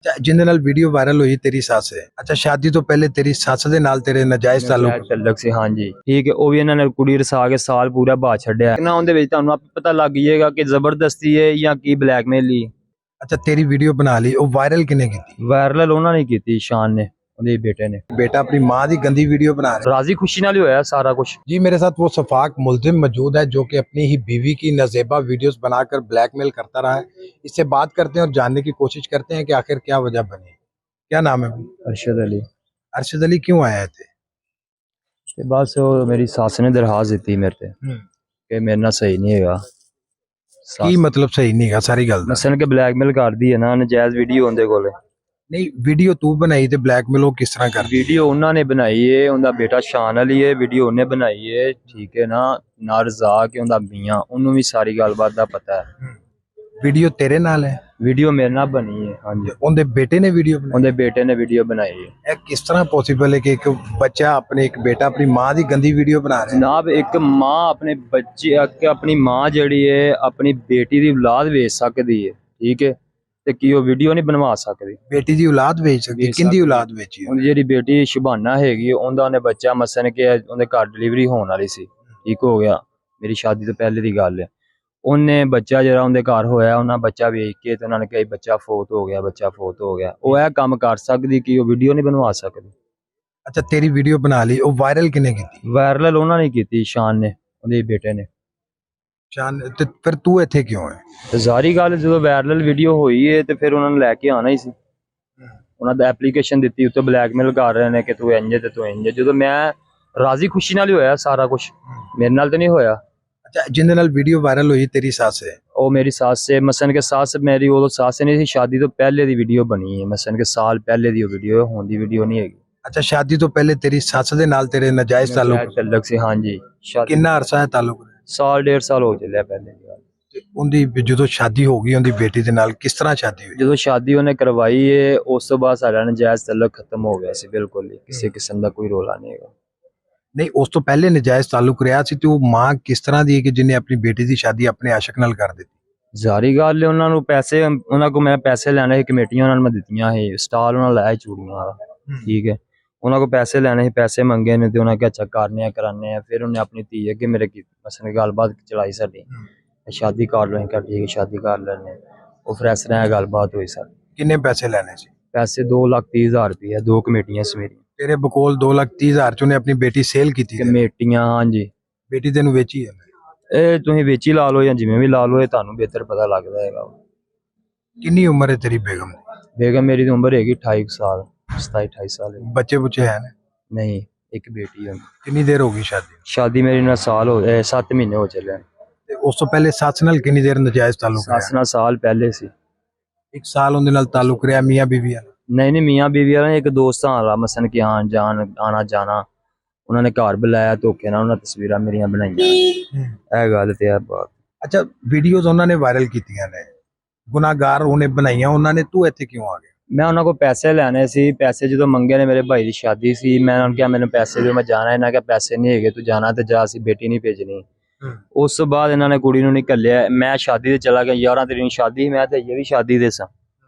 जिंदे नाल video viral हुई तेरी सस है। अच्छा, शादी तो पहले तेरी सस दे नाल तेरे नाजायज ताल्लुक ਸੀ ਹਾਂਜੀ ਠੀਕ ਹੈ। ਉਹ ਵੀ ਇਹਨਾਂ ਨੇ ਕੁੜੀ ਰਸਾ ਕੇ ਸਾਲ ਪੂਰਾ ਬਾਅਦ ਛੱਡਿਆ ਨਾ। ਉਹਦੇ ਵਿੱਚ ਤੁਹਾਨੂੰ ਆਪੇ ਪਤਾ ਲੱਗ ਜਾਏਗਾ ਕਿ ਜ਼ਬਰਦਸਤੀ ਹੈ ਜਾਂ ਕੀ ਬਲੈਕਮੇਲ ਹੀ। अच्छा, तेरी वीडियो बना ली, वो वायरल किने की थी? ਵਾਇਰਲ ਉਹਨਾਂ ਨੇ ਕੀਤੀ, ਸ਼ਾਨ ਨੇ, ਉਹਦੇ ਬੇਟੇ ਨੇ। बेटा अपनी माँ की गंदी वीडियो बना रहा ਰਾਜ਼ੀ ਖੁਸ਼ੀ ਨਾਲ ਹੀ ਹੋਇਆ ਸਾਰਾ ਕੁਝ। है। जी, मेरे साथ वो सफाक मुल्जिम मौजूद है जो कि अपनी ही बीवी की नजेबा वीडियोस बनाकर ब्लैकमेल करता रहा है। इससे बात करते हैं और जानने की कोशिश करते हैं कि आखिर क्या वजह बनी। क्या नाम है? ਅਰਸ਼ਦ ਅਲੀ। अरशद अली, क्यों आया थे? ਤੇ ਬਸ ਉਹ ਮੇਰੀ ਸੱਸ ਨੇ ਦਰਖਾਸਤ ਦਿੱਤੀ ਮੇਰੇ ਤੇ ਕਿ ਮੇਰੇ ਨਾਲ ਸਹੀ ਨਹੀਂ ਹੈਗਾ। की मतलब सही नहीं है सारी गल दा? ਮਸਲ ਕਿ ਬਲੈਕਮੇਲ ਕਰਦੀ ਹੈ ਨਾ, ਨਜਾਇਜ਼ ਵੀਡੀਓ ਉਹਦੇ ਕੋਲ। नहीं, वीडियो तू बनाई ते ब्लैकमेल वो किस तरह कर? ਵੀਡੀਓ ਉਹਨਾਂ ਨੇ ਬਣਾਈ ਏ, ਉਹਦਾ ਬੇਟਾ ਸ਼ਾਨ ਅਲੀ ਹੈ, ਵੀਡੀਓ ਉਹਨੇ ਬਣਾਈ ਏ, ਠੀਕ ਹੈ ਨਾ ਰਜ਼ਾ ਕਿ ਉਹਦਾ ਮੀਆਂ, ਉਹਨੂੰ ਵੀ ਸਾਰੀ ਗੱਲਬਾਤ ਦਾ ਪਤਾ ਹੈ। वीडियो तेरे नाल है? ਵੀਡੀਓ ਮੇਰੇ ਨਾਲ ਬਣੀ ਹੈ ਹਾਂਜੀ। उनके बेटे ने वीडियो बनाई? ਉਹਦੇ ਬੇਟੇ ਨੇ ਵੀਡੀਓ ਬਣਾਈ ਹੈ। ਇਹ किस तरह पॉसिबल है कि एक बच्चा अपने एक बेटा अपनी माँ की गंदी वीडियो बना रहा है? ਜਨਾਬ ਇੱਕ ਮਾਂ ਆਪਣੇ ਬੱਚੇ ਆਪਣੀ ਮਾਂ ਜਿਹੜੀ ਹੈ ਆਪਣੀ ਬੇਟੀ ਦੀ ਔਲਾਦ ਵੇਚ ਸਕਦੀ ਹੈ, ਠੀਕ ਹੈ, ਤੇ ਕੀ ਉਹ ਵੀਡੀਓ ਨਹੀਂ ਬਣਵਾ ਸਕਦੀ? बेटी की औलाद बेच सकती? बेच किंदी सकती। औलाद बेची है? ਉਹਦੀ ਜਿਹੜੀ ਬੇਟੀ ਸ਼ਬਾਨਾ ਹੈਗੀ ਉਹਦਾ ਉਹਨੇ ਬੱਚਾ ਮਸਨ ਕਿ ਉਹਦੇ ਘਰ ਡਿਲੀਵਰੀ ਹੋਣ ਵਾਲੀ ਸੀ, ਠੀਕ ਹੋ ਗਿਆ, ਮੇਰੀ ਸ਼ਾਦੀ ਤੋਂ ਪਹਿਲੇ ਦੀ ਗੱਲ ਹੈ। ਉਹਨੇ ਬੱਚਾ ਜਿਹੜਾ ਉਹਦੇ ਘਰ ਹੋਇਆ, ਉਹਨਾਂ ਬੱਚਾ ਵੇਚ ਕੇ ਤੇ ਉਹਨਾਂ ਨੇ ਕਿਹਾ ਬੱਚਾ ਫੌਤ ਹੋ ਗਿਆ, ਬੱਚਾ ਫੌਤ ਹੋ ਗਿਆ। ਉਹ ਇਹ ਕੰਮ ਕਰ ਸਕਦੀ ਕਿ ਉਹ ਵੀਡੀਓ ਨਹੀਂ ਬਣਵਾ ਸਕਦੀ। अच्छा, तेरी वीडियो बना ली, वो वायरल किने की थी? ਵਾਇਰਲ ਉਹਨਾਂ ਨੇ ਕੀਤੀ, ਸ਼ਾਨ ਨੇ, ਉਹਦੇ ਬੇਟੇ ਨੇ। शान, तो फिर तू इत्थे क्यों है? ਤੇ ਜ਼ਾਰੀ ਗੱਲ ਜਦੋਂ ਵਾਇਰਲ ਵੀਡੀਓ ਹੋਈ ਹੈ ਤੇ ਫਿਰ ਉਹਨਾਂ ਨੂੰ ਲੈ ਕੇ ਆਣਾ ਹੀ ਸੀ। ਉਹਨਾਂ ਦਾ ਐਪਲੀਕੇਸ਼ਨ ਦਿੱਤੀ, ਉੱਤੇ ਬਲੈਕਮੇਲ ਕਰ ਰਹੇ ਨੇ ਕਿ ਤੂੰ ਇੰਜ ਤੇ ਤੂੰ ਇੰਜ। ਜਦੋਂ ਮੈਂ ਰਾਜ਼ੀ ਖੁਸ਼ੀ ਨਾਲ ਹੀ ਹੋਇਆ ਸਾਰਾ ਕੁਝ, ਮੇਰੇ ਨਾਲ ਤਾਂ ਨਹੀਂ ਹੋਇਆ। अच्छा, जिंदे नाल वीडियो वायरल हुई तेरी सस है? ਉਹ ਮੇਰੀ ਸੱਸ ਹੈ, ਮਸਨ ਕੇ ਸੱਸ ਮੇਰੀ ਉਦੋਂ ਸੱਸ ਨਹੀਂ ਸੀ, ਸ਼ਾਦੀ ਤੋਂ ਪਹਿਲੇ ਦੀ ਵੀਡੀਓ ਬਣੀ ਹੈ, ਮਸਨ ਕੇ ਸਾਲ ਪਹਿਲੇ ਦੀ ਉਹ ਵੀਡੀਓ, ਹੁਣ ਦੀ ਵੀਡੀਓ ਨਹੀਂ ਹੈਗੀ। अच्छा, शादी तो पहले तेरी सस दे नाल तेरे नाजायज ताल्लुक ਤਲਕ ਸੀ ਹਾਂਜੀ। ਸ਼ਾਦੀ किन्ना अरसा है ताल्लुक? ਸਾਲ ਡੇਢ ਸਾਲ ਹੋ ਚੱਲਿਆ ਪਹਿਲੇ ਦੀ ਗੱਲ। ਤੇ ਉਹਦੀ ਜਦੋਂ ਸ਼ਾਦੀ ਹੋ ਗਈ ਉਹਦੀ ਬੇਟੀ ਦੇ ਨਾਲ, ਕਿਸ ਤਰ੍ਹਾਂ ਸ਼ਾਦੀ ਹੋਈ? ਜਦੋਂ ਸ਼ਾਦੀ ਉਹਨੇ ਕਰਵਾਈ ਹੈ ਉਸ ਤੋਂ ਬਾਅਦ ਸਾਡਾ ਨਜਾਇਜ਼ ਤਲਕ ਖਤਮ ਹੋ ਗਿਆ ਸੀ ਬਿਲਕੁਲ ਹੀ, ਕਿਸੇ ਕਿਸਮ ਦਾ ਕੋਈ ਰੋਲਾ ਨਹੀਂ ਹੈਗਾ। ਨਹੀਂ, ਉਸ ਤੋਂ ਪਹਿਲੇ ਨਜਾਇਜ਼ ਤਾਲੁਕ ਰਿਹਾ ਸੀ ਤੇ ਉਹ ਮਾਂ ਕਿਸ ਤਰ੍ਹਾਂ ਦੀ ਹੈ ਕਿ ਜਿਹਨੇ ਆਪਣੀ ਬੇਟੀ ਦੀ ਸ਼ਾਦੀ ਆਪਣੇ ਆਸ਼ਿਕ ਨਾਲ ਕਰ ਦਿੱਤੀ? ਜ਼ਾਰੀ ਗੱਲ ਹੈ, ਉਹਨਾਂ ਨੂੰ ਪੈਸੇ, ਉਹਨਾਂ ਕੋਲ ਮੈਂ ਪੈਸੇ ਲੈਣੇ ਸੀ, ਕਮੇਟੀਆਂ ਉਹਨਾਂ ਨੂੰ ਮੈਂ ਦਿੱਤੀਆਂ ਸੀ, ਸਟਾਲ ਉਹਨਾਂ ਲਾਇਆ ਚੂੜੀਆਂ ਵਾਲਾ, ਠੀਕ ਹੈ। ਉਹਨਾਂ ਕੋਲ ਪੈਸੇ ਲੈਣੇ ਸੀ, ਪੈਸੇ ਮੰਗੇ ਨੇ ਤੇ ਉਹਨਾਂ ਕਿਹਾ ਅੱਛਾ ਕਰਨੇ ਆ ਕਰਾਨੇ ਆ। ਫਿਰ ਉਹਨੇ ਆਪਣੀ ਧੀ ਅੱਗੇ ਮੇਰੇ ਕੀ ਮਸਲ ਗੱਲਬਾਤ ਚਲਾਈ ਸਾਡੀ, ਸ਼ਾਦੀ ਕਰ ਲਓ, ਕਿ ਠੀਕ ਹੈ ਸ਼ਾਦੀ ਕਰ ਲੈਣੇ। ਉਹ ਫਿਰ ਇਸ ਤਰ੍ਹਾਂ ਗੱਲਬਾਤ ਹੋਈ ਸਾਡੀ। ਕਿੰਨੇ ਪੈਸੇ ਲੈਣੇ ਸੀ? ਪੈਸੇ 2,30,000 ਰੁਪਏ, ਦੋ ਕਮੇਟੀਆਂ ਸੀ ਮੇਰੀ। ਤੇਰੇ ਬਕੋਲ 2,30,000 ਚ ਉਹਨੇ ਆਪਣੀ ਬੇਟੀ ਸੇਲ ਕੀਤੀ? ਕਮੇਟੀਆਂ ਹਾਂਜੀ। ਬੇਟੀ ਤੈਨੂੰ ਵੇਚੀ ਹੈ? ਇਹ ਤੁਸੀਂ ਵੇਚੀ ਲਾ ਲਓ ਜਾਂ ਜਿਵੇਂ ਵੀ ਲਾ ਲਓ, ਇਹ ਤੁਹਾਨੂੰ ਬਿਹਤਰ ਪਤਾ ਲੱਗਦਾ ਹੈਗਾ। ਕਿੰਨੀ ਉਮਰ ਹੈ ਤੇਰੀ ਬੇਗਮ ਦੀ? ਬੇਗਮ ਮੇਰੀ ਦੀ ਉਮਰ ਹੈਗੀ 28 ਸਾਲ, 27-28 ਸਾਲ ਹੈ। ਬੱਚੇ ਬੁੱਚੇ ਹੈ ਨੇ? ਨਹੀਂ, ਇੱਕ ਬੇਟੀ ਹੈ। ਕਿੰਨੀ ਦੇਰ ਹੋ ਗਈ ਸ਼ਾਦੀ? ਸ਼ਾਦੀ ਮੇਰੀ ਨਾਲ ਸਾਲ ਹੋ 7 ਮਹੀਨੇ ਹੋ ਚੱਲੇ। ਤੇ ਉਸ ਤੋਂ ਪਹਿਲੇ ਸੱਸ ਨਾਲ ਕਿੰਨੀ ਦੇਰ ਨਜਾਇਜ਼ ਤਾਲੁਕ ਰਿਹਾ? ਸੱਸ ਨਾਲ ਸਾਲ ਪਹਿਲੇ ਸੀ। 1 ਸਾਲ ਉਹਦੇ ਨਾਲ ਤਾਲੁਕ ਰਿਹਾ ਮੀਆਂ ਬੀਵੀ ਵਾਲਾ? ਨਹੀਂ ਮੀਆਂ ਬੀਵੀ ਵਾਲਾ ਇੱਕ ਦੋਸਤਾਂ ਵਾਲਾ, ਮਸਨ ਕਿ ਆਣ ਜਾਣ ਆਣਾ ਜਾਣਾ। ਉਹਨਾਂ ਨੇ ਘਰ ਬੁਲਾਇਆ, ਧੋਖੇ ਨਾਲ ਉਹਨਾਂ ਤਸਵੀਰਾਂ ਮੇਰੀਆਂ ਬਣਾਈਆਂ। ਇਹ ਗੱਲ ਤੇ ਇਹ ਬਾਤ। ਅੱਛਾ, ਵੀਡੀਓਜ਼ ਉਹਨਾਂ ਨੇ ਵਾਇਰਲ ਕੀਤੀਆਂ ਨੇ, ਗੁਨਾਹਗਾਰ ਉਹਨੇ ਬਣਾਈਆਂ ਉਹਨਾਂ ਨੇ, ਤੂੰ ਇੱਥੇ ਕਿਉਂ ਆ ਗਿਆ? ਮੈਂ ਉਹਨਾਂ ਕੋਲ ਪੈਸੇ ਲੈਣੇ ਸੀ, ਪੈਸੇ ਜਦੋਂ ਮੰਗੇ ਨੇ, ਮੇਰੇ ਭਾਈ ਦੀ ਸ਼ਾਦੀ ਸੀ, ਮੈਂ ਉਹਨਾਂ ਨੂੰ ਕਿਹਾ ਮੈਨੂੰ ਪੈਸੇ ਦਿਓ, ਮੈਂ ਜਾਣਾ। ਇਹਨਾਂ ਕਿਹਾ ਪੈਸੇ ਨਹੀਂ ਹੈਗੇ, ਤੂੰ ਜਾਣਾ ਤੇ ਜਾ, ਅਸੀਂ ਬੇਟੀ ਨਹੀਂ ਭੇਜਣੀ। ਉਸ ਤੋਂ ਬਾਅਦ ਇਹਨਾਂ ਨੇ ਕੁੜੀ ਨੂੰ ਨਹੀਂ ਘੱਲਿਆ, ਮੈਂ ਸ਼ਾਦੀ ਤੇ ਚਲਾ ਗਿਆ। 11 ਤਰੀਕ ਨੂੰ ਸ਼ਾਦੀ, ਮੈਂ ਤੇ ਇਹ ਵੀ ਸ਼ਾਦੀ ਦੇ ਸਾਂ।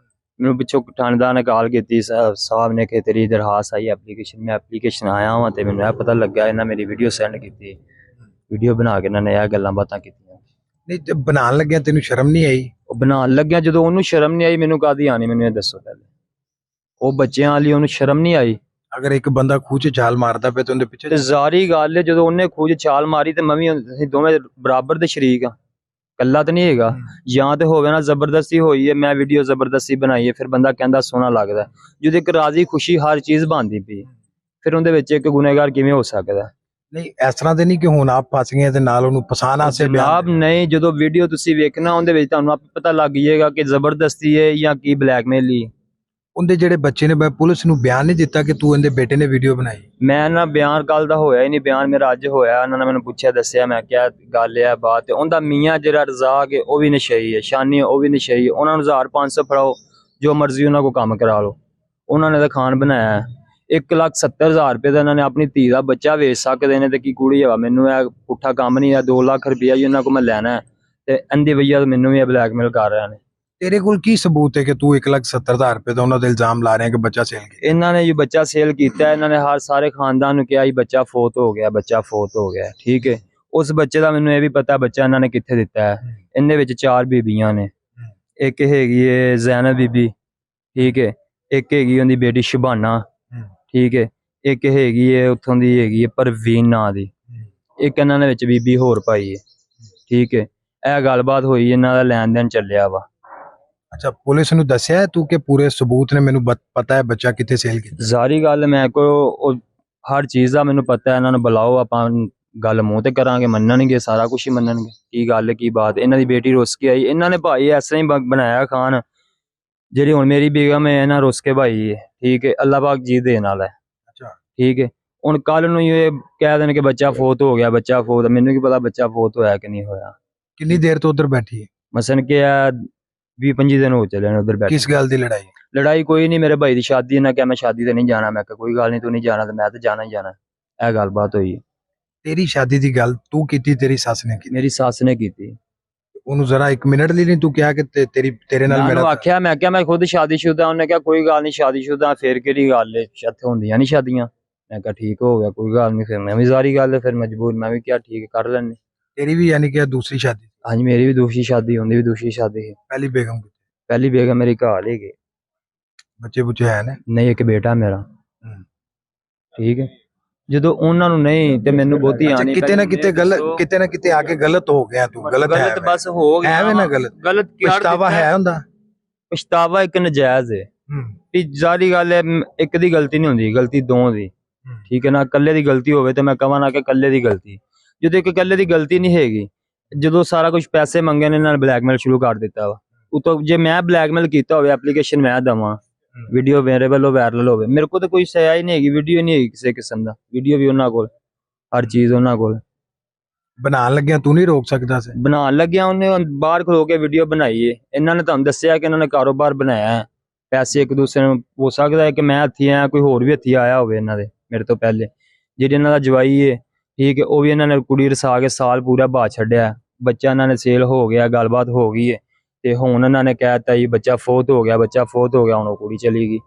ਮੈਨੂੰ ਪਿੱਛੋਂ ਥਾਣੇਦਾਰ ਨੇ ਕਾਲ ਕੀਤੀ, ਸਾਹਿਬ ਨੇ ਕਿ ਤੇਰੀ ਦਰਖਾਸਤ ਆਈ ਐਪਲੀਕੇਸ਼ਨ। ਮੈਂ ਐਪਲੀਕੇਸ਼ਨ ਆਇਆ ਵਾਂ ਤੇ ਮੈਨੂੰ ਇਹ ਪਤਾ ਲੱਗਾ ਇਹਨਾਂ ਮੇਰੀ ਵੀਡੀਓ ਸੈਂਡ ਕੀਤੀ, ਵੀਡੀਓ ਬਣਾ ਕੇ ਇਹਨਾਂ ਨੇ ਇਹ ਗੱਲਾਂ ਬਾਤਾਂ ਕੀਤੀਆਂ। ਨਹੀਂ, ਤੇ ਬਣਾਉਣ ਲੱਗਿਆ ਤੈਨੂੰ ਸ਼ਰਮ ਨਹੀਂ ਆਈ? ਉਹ ਬਣਾਉਣ ਲੱਗਿਆ ਜਦੋਂ ਉਹਨੂੰ ਸ਼ਰਮ ਨਹੀਂ ਆਈ, ਮੈਨੂੰ ਕਾਹਦੀ ਆਣੀ? ਮੈਨੂੰ ਇਹ ਦੱਸੋ ਪਹਿਲੇ। ਉਹ ਬੱਚਿਆਂ ਵਾਲੀ ਉਹਨੂੰ ਸ਼ਰਮ ਨਹੀਂ ਆਈ? ਅਗਰ ਇੱਕ ਬੰਦਾ ਖੂਹ 'ਚ ਛਾਲ ਮਾਰਦਾ ਪਿਆ ਤੇ ਉਹਦੇ ਪਿੱਛੇ? ਤੇ ਜ਼ਾਰੀ ਗੱਲ ਹੈ, ਜਦੋਂ ਉਹਨੇ ਖੂਹ 'ਚ ਛਾਲ ਮਾਰੀ ਤੇ ਮੈਂ ਵੀ, ਅਸੀਂ ਦੋਵੇਂ ਬਰਾਬਰ ਦੇ ਸ਼ਰੀਕ ਆ, ਕੱਲਾ ਤਾਂ ਨਹੀਂ ਹੈਗਾ। ਜਾਂ ਤੇ ਹੋਵੇ ਨਾ ਜ਼ਬਰਦਸਤੀ ਹੋਈ ਹੈ, ਮੈਂ ਵੀਡੀਓ ਜ਼ਬਰਦਸਤੀ ਬਣਾਈ ਹੈ, ਫਿਰ ਬੰਦਾ ਕਹਿੰਦਾ ਸੋਹਣਾ ਲੱਗਦਾ। ਜਦੋਂ ਇੱਕ ਰਾਜ਼ੀ ਖੁਸ਼ੀ ਹਰ ਚੀਜ਼ ਬਣਦੀ ਪਈ, ਫਿਰ ਉਹਦੇ ਵਿੱਚ ਇੱਕ ਗੁਨੇਗਾਰ ਕਿਵੇਂ ਹੋ ਸਕਦਾ? ਨਹੀਂ, ਇਸ ਤਰ੍ਹਾਂ ਤੇ ਨਹੀਂ ਕਿ ਹੁਣ ਆਪ ਫਸ ਗਏ ਤੇ ਨਾਲ ਉਹਨੂੰ ਫਸਾਣਾ ਸੇ ਜਨਾਬ ਨਹੀਂ, ਜਦੋਂ ਵੀਡੀਓ ਤੁਸੀਂ ਵੇਖਣਾ ਉਹਦੇ ਵਿੱਚ ਤੁਹਾਨੂੰ ਆਪੇ ਪਤਾ ਲੱਗ ਜਾਏਗਾ ਕਿ ਜ਼ਬਰਦਸਤੀ ਹੈ ਜਾਂ ਕੀ ਬਲੈਕਮੇਲ ਹੀ। ਉਹਦੇ ਜਿਹੜੇ ਬੱਚੇ ਨੇ ਪੁਲਿਸ ਨੂੰ ਬਿਆਨ ਨਹੀਂ ਦਿੱਤਾ ਕਿ ਤੂੰ ਇਹਦੇ ਬੇਟੇ ਨੇ ਵੀਡੀਓ ਬਣਾਈ? ਮੈਂ ਨਾ ਬਿਆਨ ਕੱਲ ਦਾ ਹੋਇਆ ਹੀ ਨਹੀਂ, ਬਿਆਨ ਮੇਰਾ ਅੱਜ ਹੋਇਆ। ਉਹਨਾਂ ਨੇ ਮੈਨੂੰ ਪੁੱਛਿਆ, ਦੱਸਿਆ, ਮੈਂ ਕਿਹਾ ਗੱਲ ਇਹ ਬਾਤ। ਉਹਦਾ ਮੀਆਂ ਜਿਹੜਾ ਰਜ਼ਾਕ ਹੈ ਉਹ ਵੀ ਨਸ਼ਈ ਹੈ, ਸ਼ਾਨੀ ਉਹ ਵੀ ਨਸ਼ਈ ਹੈ। ਉਹਨਾਂ ਨੂੰ 1500 ਫੜਾਓ, ਜੋ ਮਰਜ਼ੀ ਉਹਨਾਂ ਕੋਲ ਕੰਮ ਕਰਾ ਲਓ। ਉਹਨਾਂ ਨੇ ਤਾਂ ਖਾਨ ਬਣਾਇਆ 1,70,000 ਰੁਪਏ ਦਾ। ਇਹਨਾਂ ਨੇ ਆਪਣੀ ਧੀ ਦਾ ਬੱਚਾ ਵੇਚ ਸਕਦੇ ਨੇ ਤੇ ਕੀ ਕੁੜੀ ਆ? ਮੈਨੂੰ ਇਹ ਪੁੱਠਾ ਕੰਮ ਨਹੀਂ ਹੈ। 2 ਲੱਖ ਰੁਪਇਆ ਜੀ ਉਹਨਾਂ ਕੋਲ ਮੈਂ ਲੈਣਾ ਤੇ ਅੰਦੀ ਵਈਆ ਮੈਨੂੰ ਵੀ ਬਲੈਕਮੇਲ ਕਰ ਰਹੇ ਨੇ। ਤੇਰੇ ਕੋਲ ਕੀ ਸਬੂਤ ਹੈ ਕਿ ਤੂੰ 1,70,000 ਰੁਪਏ ਦਾ ਉਹਨਾਂ ਦੇ ਇਲਜ਼ਾਮ ਲਾ ਰਹੇ ਹੈ ਕਿ ਬੱਚਾ ਸੇਲ ਕੀਤਾ? ਇਹਨਾਂ ਨੇ ਜੀ ਬੱਚਾ ਸੇਲ ਕੀਤਾ ਹੈ, ਇਹਨਾਂ ਨੇ ਹਰ ਸਾਰੇ ਖਾਨਦਾਨ ਨੂੰ ਕਿਹਾ ਜੀ ਬੱਚਾ ਫੌਤ ਹੋ ਗਿਆ, ਬੱਚਾ ਫੌਤ ਹੋ ਗਿਆ, ਠੀਕ ਹੈ। ਉਸ ਬੱਚੇ ਦਾ ਮੈਨੂੰ ਇਹ ਵੀ ਪਤਾ ਬੱਚਾ ਇਹਨਾਂ ਨੇ ਕਿੱਥੇ ਦਿੱਤਾ ਹੈ। ਇਹਦੇ ਵਿੱਚ 4 ਬੀਬੀਆਂ ਨੇ, ਇੱਕ ਹੈਗੀ ਹੈ ਜ਼ੈਨਬ ਬੀਬੀ, ਠੀਕ ਹੈ, ਇੱਕ ਹੈਗੀ ਉਹਦੀ ਬੇਟੀ ਸ਼ਬਾਨਾ, ਠੀਕ ਹੈ, ਇੱਕ ਹੈਗੀ ਹੈ ਉੱਥੋਂ ਦੀ ਹੈਗੀ ਹੈ ਪਰਵੀਨ ਨਾਂ ਦੀ, ਇੱਕ ਇਹਨਾਂ ਨੇ ਵਿੱਚ ਬੀਬੀ ਹੋਰ ਪਾਈ ਹੈ, ਠੀਕ ਹੈ। ਇਹ ਗੱਲਬਾਤ ਹੋਈ, ਇਹਨਾਂ ਦਾ ਲੈਣ ਦੇਣ ਚੱਲਿਆ ਵਾ। ਅੱਛਾ, ਪੁਲਿਸ ਨੂੰ ਦੱਸਿਆ ਹੈ ਤੂੰ ਕਿ ਪੂਰੇ ਸਬੂਤ ਨੇ, ਮੈਨੂੰ ਪਤਾ ਹੈ ਬੱਚਾ ਕਿੱਥੇ ਸੇਲ ਕੀਤਾ? ਸਾਰੀ ਗੱਲ ਮੈਂ ਉਹ ਹਰ ਚੀਜ਼ ਦਾ ਮੈਨੂੰ ਪਤਾ ਹੈ। ਇਹਨਾਂ ਨੂੰ ਬੁਲਾਓ, ਆਪਾਂ ਗੱਲ ਮੂੰਹ ਤੇ ਕਰਾਂਗੇ, ਮੰਨਣਗੇ, ਸਾਰਾ ਕੁਝ ਹੀ ਮੰਨਣਗੇ। ਕੀ ਗੱਲ ਕੀ ਬਾਤ, ਇਹਨਾਂ ਦੀ ਬੇਟੀ ਰੁੱਸ ਕੇ ਆਈ, ਇਹਨਾਂ ਨੇ ਭਾਈ ਇਸ ਤਰ੍ਹਾਂ ਹੀ ਬਣਾਇਆ ਖਾਨ। ਜਿਹੜੀ ਹੁਣ ਮੇਰੀ ਬੇਗਮ ਹੈ ਇਹਨਾਂ ਰੁੱਸ ਕੇ ਭਾਈ ਹੈ, ਠੀਕ ਹੈ, ਅੱਲਾਹ ਪਾਕ ਜੀ ਦੇਣ ਵਾਲਾ ਹੈ, ਅੱਛਾ, ਠੀਕ ਹੈ। ਹੁਣ ਕੱਲ ਨੂੰ ਇਹ ਕਹਿ ਦੇਣ ਕਿ ਬੱਚਾ ਫੌਤ ਹੋ ਗਿਆ, ਬੱਚਾ ਫੌਤ, ਮੈਨੂੰ ਕੀ ਪਤਾ ਬੱਚਾ ਫੌਤ ਹੋਇਆ ਕਿ ਨਹੀਂ ਹੋਇਆ। ਕਿੰਨੀ ਦੇਰ ਤੋਂ ਉਧਰ ਬੈਠੀ ਹੈ? ਮਸਨ ਕਿ 20-25 ਦਿਨ ਹੋ ਚਲੇ ਨੇ ਉਧਰ ਬੈਠੇ। ਕਿਸ ਗੱਲ ਦੀ ਲੜਾਈ? ਲੜਾਈ ਕੋਈ ਨਹੀਂ, ਮੇਰੇ ਭਾਈ ਦੀ ਸ਼ਾਦੀ, ਇਹਨਾਂ ਕਿਹਾ ਮੈਂ ਸ਼ਾਦੀ ਤੇ ਨਹੀਂ ਜਾਣਾ। ਮੈਂ ਕਿਹਾ ਕੋਈ ਗੱਲ ਨਹੀਂ, ਤੂੰ ਨਹੀਂ ਜਾਣਾ ਤੇ ਮੈਂ ਤਾਂ ਜਾਣਾ ਹੀ ਜਾਣਾ। ਇਹ ਗੱਲਬਾਤ ਹੋਈ। ਤੇਰੀ ਸ਼ਾਦੀ ਦੀ ਗੱਲ ਤੂੰ ਕੀਤੀ, ਤੇਰੀ ਸੱਸ ਨੇ ਕੀਤੀ? ਮੇਰੀ ਸੱਸ ਨੇ ਕੀਤੀ। ਉਹਨੂੰ ਜ਼ਰਾ 1 ਮਿੰਟ ਲਈ ਨਹੀਂ ਤੂੰ ਕਿਹਾ ਕਿ ਤੇਰੇ ਨਾਲ ਮੈਂ ਮੇਰਾ? ਆਖਿਆ, ਮੈਂ ਕਿਹਾ ਮੈਂ ਖੁਦ ਸ਼ਾਦੀशुदा। ਉਹਨੇ ਕਿਹਾ ਕੋਈ ਗੱਲ ਨਹੀਂ, ਸ਼ਾਦੀशुदा ਫੇਰ ਕਿਹੜੀ ਗੱਲ ਹੈ, ਇੱਥੇ ਹੁੰਦੀਆਂ ਨਹੀਂ ਸ਼ਾਦੀਆਂ। ਮੈਂ ਕਿਹਾ ਠੀਕ ਹੋ ਗਿਆ, ਕੋਈ ਗੱਲ ਨਹੀਂ। ਫਿਰ ਮੈਂ ਵੀ ਸਾਰੀ ਗੱਲ ਫਿਰ ਮਜਬੂਰ, ਮੈਂ ਵੀ ਕਿਹਾ ਠੀਕ ਕਰ ਲੈਣੇ। ਤੇਰੀ ਵੀ ਯਾਨੀ ਕਿ ਦੂਸਰੀ ਸ਼ਾਦੀ? ਹਾਂਜੀ, ਮੇਰੀ ਵੀ ਦੂਸਰੀ ਸ਼ਾਦੀ, ਹੁੰਦੀ ਵੀ ਦੂਸਰੀ ਸ਼ਾਦੀ ਹੈ। ਪਹਿਲੀ ਬੇਗਮ? ਪਹਿਲੀ ਬੇਗਮ ਮੇਰੀ ਘਰ ਹੀ ਗਈ। ਬੱਚੇ ਬੁੱਚੇ ਹੈ ਨੇ? ਨਹੀਂ, ਇੱਕ ਬੇਟਾ ਮੇਰਾ, ਠੀਕ ਹੈ। ਜਦੋਂ ਉਹਨਾਂ ਨੂੰ ਨਹੀਂ ਤੇ ਮੈਨੂੰ ਬਹੁਤੀ ਆਣੀ, ਕਿਤੇ ਨਾ ਕਿਤੇ ਆ ਕੇ ਗਲਤ ਹੋ ਗਿਆ ਤੂੰ। ਗਲਤ ਬਸ ਹੋ ਗਿਆ ਐਵੇਂ ਨਾ, ਗਲਤ ਪਛਤਾਵਾ ਹੈ ਹੁੰਦਾ? ਪਛਤਾਵਾ ਇੱਕ ਨਜਾਇਜ਼ ਹੈ ਵੀ ਜ਼ਾਰੀ ਗੱਲ ਹੈ। ਇੱਕ ਦੀ ਗਲਤੀ ਨਹੀਂ ਹੁੰਦੀ, ਗਲਤੀ ਦੋ ਦੀ, ਠੀਕ ਹੈ ਨਾ। ਇਕੱਲੇ ਦੀ ਗਲਤੀ ਹੋਵੇ ਤੇ ਮੈਂ ਕਹਾਂ ਨਾ ਕਿ ਇਕੱਲੇ ਦੀ ਗਲਤੀ। ਜਦੋਂ ਇੱਕ ਇਕੱਲੇ ਦੀ ਗਲਤੀ ਨਹੀਂ ਹੈਗੀ, ਜਦੋਂ ਸਾਰਾ ਕੁਝ ਪੈਸੇ ਮੰਗੇ ਨੇ, ਨਾਲ ਬਲੈਕਮੇਲ ਸ਼ੁਰੂ ਕਰ ਦਿੱਤਾ ਵਾ। ਉਤੋਂ ਜੇ ਮੈਂ ਬਲੈਕਮੇਲ ਕੀਤਾ ਹੋਵੇ, ਐਪਲੀਕੇਸ਼ਨ ਮੈਂ ਦਵਾਂ, ਵੀਡੀਓ ਮੇਰੇ ਵੱਲੋਂ ਵਾਇਰਲ ਹੋਵੇ, ਮੇਰੇ ਕੋਲ ਤਾਂ ਕੋਈ ਸਿਆ ਹੀ ਨਹੀਂ ਹੈਗੀ, ਵੀਡੀਓ ਨਹੀਂ ਹੈਗੀ ਕਿਸੇ ਕਿਸਮ ਦਾ। ਵੀਡੀਓ ਵੀ ਉਹਨਾਂ ਕੋਲ, ਹਰ ਚੀਜ਼ ਉਹਨਾਂ ਕੋਲ। ਬਣਾਉਣ ਲੱਗਿਆ ਤੂੰ ਨਹੀਂ ਰੋਕ ਸਕਦਾ ਸੀ? ਬਣਾਉਣ ਲੱਗਿਆ ਉਹਨੇ ਬਾਹਰ ਖਲੋ ਕੇ ਵੀਡੀਓ ਬਣਾਈ ਹੈ। ਇਹਨਾਂ ਨੇ ਤੁਹਾਨੂੰ ਦੱਸਿਆ ਕਿ ਇਹਨਾਂ ਨੇ ਕਾਰੋਬਾਰ ਬਣਾਇਆ ਹੈ, ਪੈਸੇ ਇੱਕ ਦੂਸਰੇ ਨੂੰ। ਹੋ ਸਕਦਾ ਹੈ ਕਿ ਮੈਂ ਹੱਥੀ ਆਇਆ, ਕੋਈ ਹੋਰ ਵੀ ਹੱਥੀ ਆਇਆ ਹੋਵੇ ਇਹਨਾਂ ਦੇ ਮੇਰੇ ਤੋਂ ਪਹਿਲੇ। ਜਿਹੜੀ ਇਹਨਾਂ ਦਾ ਜਵਾਈ ਹੈ, ਠੀਕ ਹੈ, ਉਹ ਵੀ ਇਹਨਾਂ ਨੇ ਕੁੜੀ ਰਸਾ ਕੇ ਸਾਲ ਪੂਰਾ ਬਾਅਦ ਛੱਡਿਆ। ਬੱਚਾ ਇਹਨਾਂ ਨੇ ਸੇਲ ਹੋ ਗਿਆ, ਗੱਲਬਾਤ ਹੋ ਗਈ ਹੈ, ਤੇ ਹੁਣ ਇਹਨਾਂ ਨੇ ਕਹਿ ਦਿੱਤਾ ਜੀ ਬੱਚਾ ਫੌਤ ਹੋ ਗਿਆ, ਬੱਚਾ ਫੌਤ ਹੋ ਗਿਆ। ਹੁਣ ਉਹ ਕੁੜੀ ਚਲੀ ਗਈ।